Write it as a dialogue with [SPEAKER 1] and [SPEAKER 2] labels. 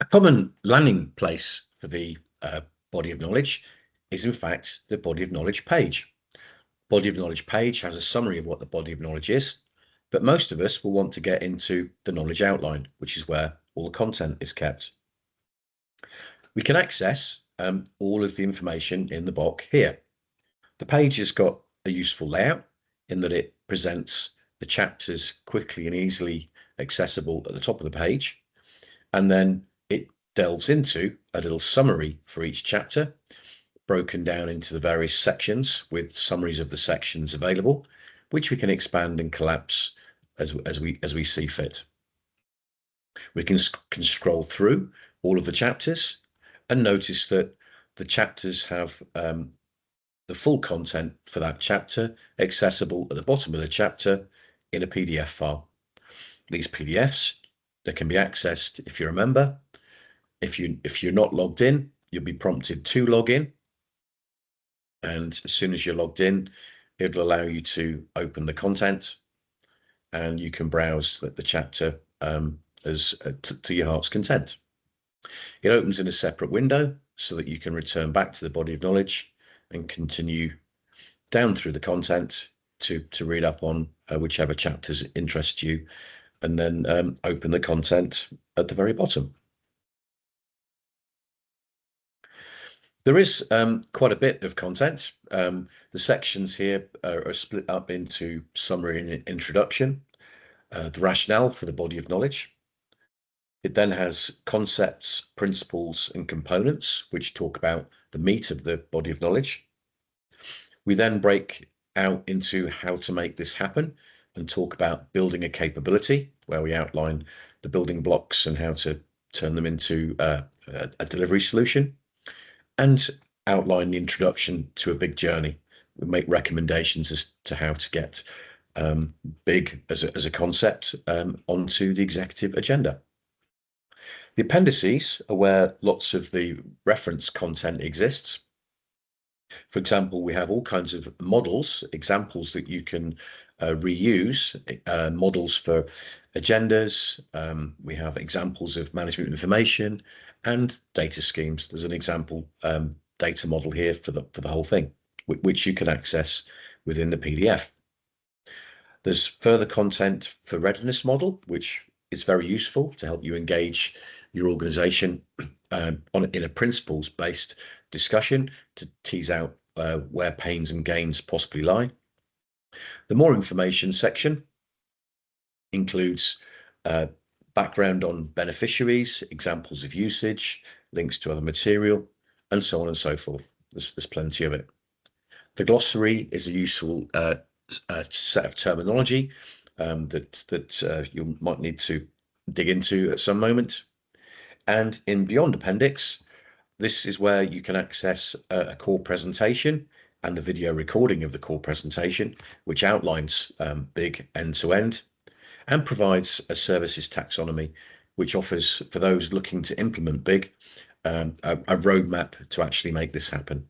[SPEAKER 1] A common landing place for the body of knowledge is in fact the body of knowledge page. Body of knowledge page has a summary of what the body of knowledge is, but most of us will want to get into the knowledge outline, which is where all the content is kept. We can access all of the information in the block here. The page has got a useful layout in that it presents the chapters quickly and easily accessible at the top of the page, and then it delves into a little summary for each chapter, broken down into the various sections with summaries of the sections available, which we can expand and collapse as we see fit. We can scroll through all of the chapters and notice that the chapters have the full content for that chapter accessible at the bottom of the chapter in a PDF file. These PDFs, they can be accessed if you're a member. If you're not logged in, you'll be prompted to log in. And as soon as you're logged in, it'll allow you to open the content and you can browse the chapter to your heart's content. It opens in a separate window so that you can return back to the body of knowledge and continue down through the content to read up on whichever chapters interest you, and then open the content at the very bottom. There is quite a bit of content. The sections here are split up into summary and introduction, the rationale for the body of knowledge. It then has concepts, principles, and components, which talk about the meat of the body of knowledge. We then break out into how to make this happen and talk about building a capability, where we outline the building blocks and how to turn them into a delivery solution, and outline the introduction to a big journey. We make recommendations as to how to get big as a concept onto the executive agenda. The appendices are where lots of the reference content exists. For example, we have all kinds of models, examples that you can reuse, models for agendas. We have examples of management information and data schemes. There's an example data model here for the whole thing, which you can access within the PDF. There's further content for readiness model, which is very useful to help you engage your organization in a principles-based discussion to tease out where pains and gains possibly lie. The more information section includes background on beneficiaries, examples of usage, links to other material, and so on and so forth. There's plenty of it. The glossary is a useful set of terminology that you might need to dig into at some moment. And in Beyond Appendix, this is where you can access a core presentation and the video recording of the core presentation, which outlines BIG end-to-end and provides a services taxonomy, which offers, for those looking to implement BIG, a roadmap to actually make this happen.